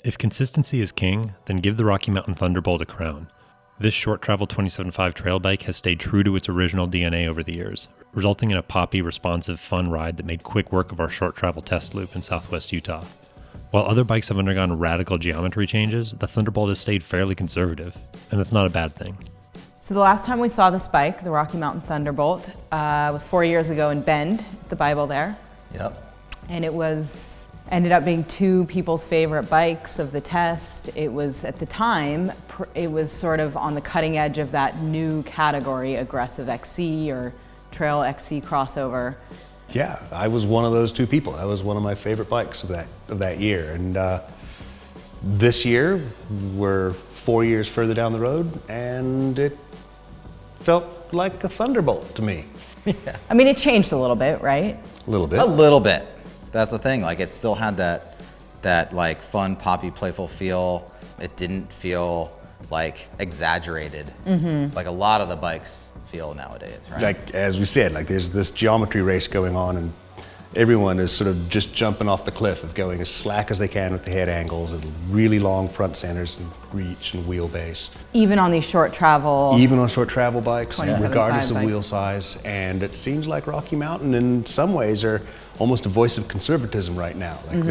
If consistency is king, then give the Rocky Mountain Thunderbolt a crown. This short travel 27.5 trail bike has stayed true to its original DNA over the years, resulting in a poppy, responsive, fun ride that made quick work of our short travel test loop in southwest Utah. While other bikes have undergone radical geometry changes, the Thunderbolt has stayed fairly conservative, and that's not a bad thing. So the last time we saw this bike, the Rocky Mountain Thunderbolt, was 4 years ago in Bend, the Bible there. Yep. And it ended up being two people's favorite bikes of the test. It was, at the time, it was sort of on the cutting edge of that new category, aggressive XC or trail XC crossover. Yeah, I was one of those two people. That was one of my favorite bikes of that year. And this year, we're 4 years further down the road, and it felt like a Thunderbolt to me. Yeah. I mean, it changed a little bit, right? A little bit. A little bit. That's the thing. Like, it still had that like fun, poppy, playful feel. It didn't feel like exaggerated, like a lot of the bikes feel nowadays, right? Like, as we said, like there's this geometry race going on, and everyone is sort of just jumping off the cliff of going as slack as they can with the head angles and really long front centers and reach and wheelbase. Even on these short travel. Even on short travel bikes, 27.5 regardless of bike. wheel size. And it seems like Rocky Mountain in some ways are almost a voice of conservatism right now. Like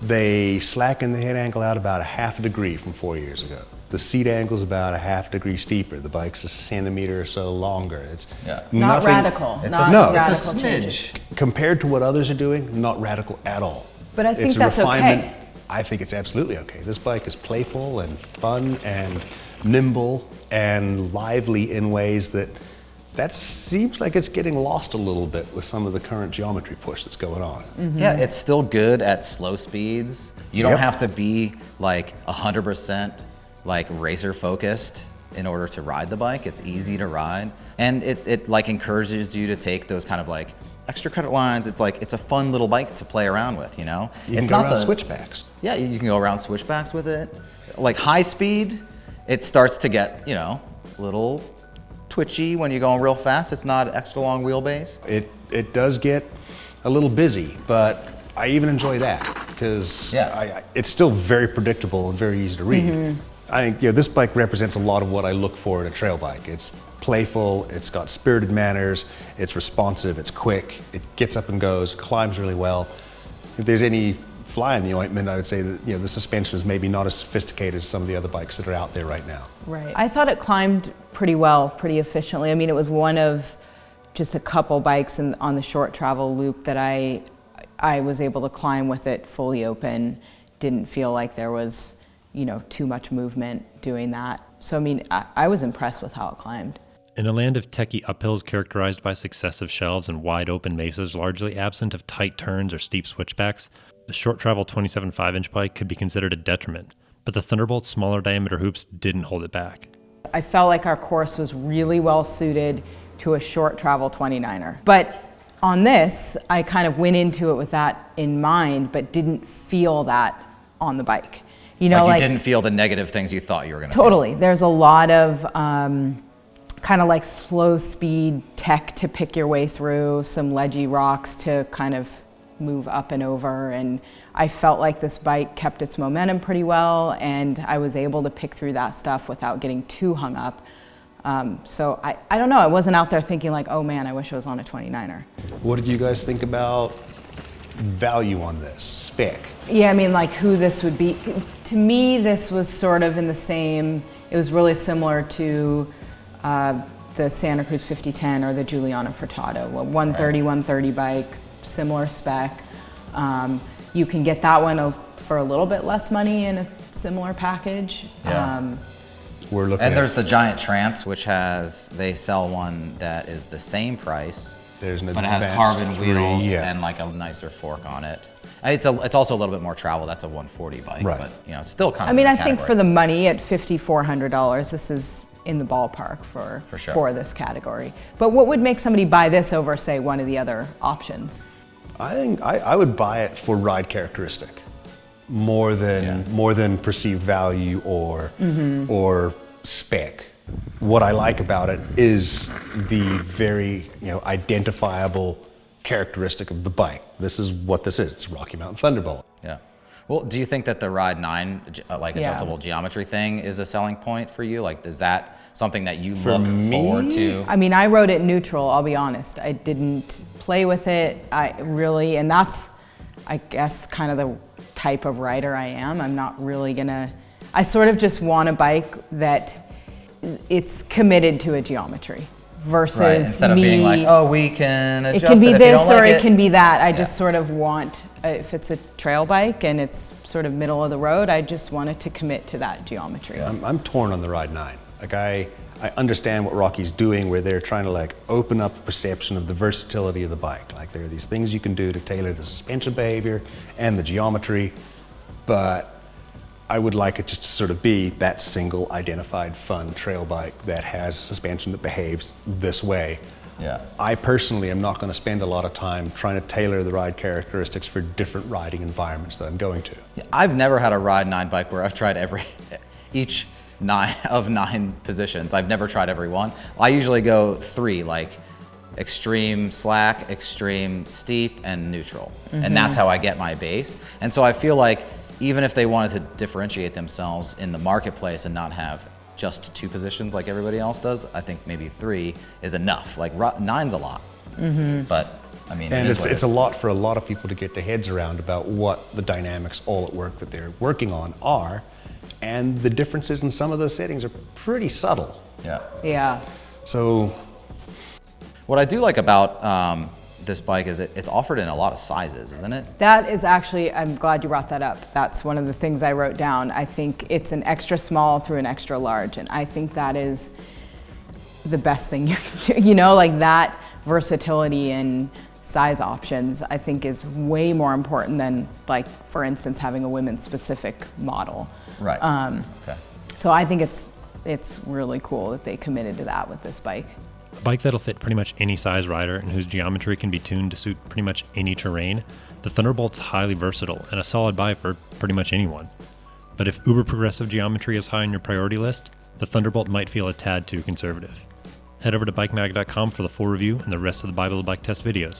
they slacken the head angle out about a half a degree from 4 years ago. The seat angle's about a half degree steeper. The bike's a centimeter or so longer. It's not radical. No, radical it's a changes. Compared to what others are doing, not radical at all. But I think it's a that's refinement. okay. I think it's absolutely okay. This bike is playful and fun and nimble and lively in ways that seems like it's getting lost a little bit with some of the current geometry push that's going on. Yeah, it's still good at slow speeds. You don't have to be like 100% like racer focused in order to ride the bike. It's easy to ride, and it like encourages you to take those kind of like extra credit lines. It's like, it's a fun little bike to play around with, you know? You can go around switchbacks. Yeah, you can go around switchbacks with it. Like high speed, it starts to get, you know, a little twitchy when you're going real fast. It's not extra long wheelbase. It does get a little busy, but I even enjoy that because it's still very predictable and very easy to read. I think this bike represents a lot of what I look for in a trail bike. It's playful, it's got spirited manners, it's responsive, it's quick, it gets up and goes, climbs really well. If there's any fly in the ointment, I would say that the suspension is maybe not as sophisticated as some of the other bikes that are out there right now. Right. I thought it climbed pretty well, pretty efficiently. I mean, it was one of just a couple bikes on the short travel loop that I was able to climb with it fully open. Didn't feel like there was too much movement doing that. So I mean, I was impressed with how it climbed. In a land of techie uphills characterized by successive shelves and wide open mesas largely absent of tight turns or steep switchbacks, a short travel 27.5-inch bike could be considered a detriment, but the Thunderbolt's smaller diameter hoops didn't hold it back. I felt like our course was really well suited to a short travel 29er. But on this, I kind of went into it with that in mind, but didn't feel that on the bike. You didn't feel the negative things you thought you were going to Totally. There's a lot of kind of like slow speed tech to pick your way through, some ledgy rocks to kind of move up and over, and I felt like this bike kept its momentum pretty well, and I was able to pick through that stuff without getting too hung up. So I don't know, I wasn't out there thinking like, oh man, I wish I was on a 29er. What did you guys think about value on this, spec? Yeah, I mean, like who this would be. To me, this was sort of in the same, it was really similar to the Santa Cruz 5010 or the Giuliano Furtado, a 130 bike, similar spec. You can get that one for a little bit less money in a similar package. Yeah. We're looking and there's the Giant Trance, which they sell one that is the same price, but it has carbon wheels and like a nicer fork on it. It's also a little bit more travel. That's a 140 bike, but it's still kind of. I mean, I think for the money at $5,400, this is in the ballpark for this category. But what would make somebody buy this over, say, one of the other options? I think I would buy it for ride characteristic, more than perceived value or spec. What I like about it is the very identifiable characteristic of the bike. This is what this is. It's Rocky Mountain Thunderbolt. Yeah. Well, do you think that the Ride 9, adjustable geometry thing is a selling point for you? Like, is that something that you look forward to? I mean, I rode it neutral, I'll be honest. I didn't play with it. And that's, I guess, kind of the type of rider I am. I'm not really gonna, I sort of just want a bike that it's committed to a geometry. Versus instead of being like, oh, we can adjust it can be this or like it can be that. I just sort of want, if it's a trail bike and it's sort of middle of the road, I just want it to commit to that geometry. Yeah, I'm torn on the Ride 9. Like I understand what Rocky's doing where they're trying to like open up the perception of the versatility of the bike. Like there are these things you can do to tailor the suspension behavior and the geometry, but I would like it just to sort of be that single identified fun trail bike that has a suspension that behaves this way. Yeah. I personally am not going to spend a lot of time trying to tailor the ride characteristics for different riding environments that I'm going to. I've never had a Ride 9 bike where I've tried each 9 positions. I've never tried every one. I usually go 3, like extreme slack, extreme steep, and neutral. And that's how I get my base. And so I feel like even if they wanted to differentiate themselves in the marketplace and not have just 2 positions like everybody else does, I think maybe 3 is enough. Like 9's a lot, but I mean, and it's a lot for a lot of people to get their heads around about what the dynamics all at work that they're working on are, and the differences in some of those settings are pretty subtle. Yeah. So, what I do like about this bike is it's offered in a lot of sizes, isn't it? That is actually, I'm glad you brought that up. That's one of the things I wrote down. I think it's an extra small through an extra large, and I think that is the best thing you can do. You know, like that versatility in size options, I think is way more important than, like, for instance, having a women's specific model. Right. Okay. So I think it's really cool that they committed to that with this bike. A bike that'll fit pretty much any size rider and whose geometry can be tuned to suit pretty much any terrain, the Thunderbolt's highly versatile and a solid buy for pretty much anyone. But if uber progressive geometry is high on your priority list, the Thunderbolt might feel a tad too conservative. Head over to bikemag.com for the full review and the rest of the Bible of Bike Test videos.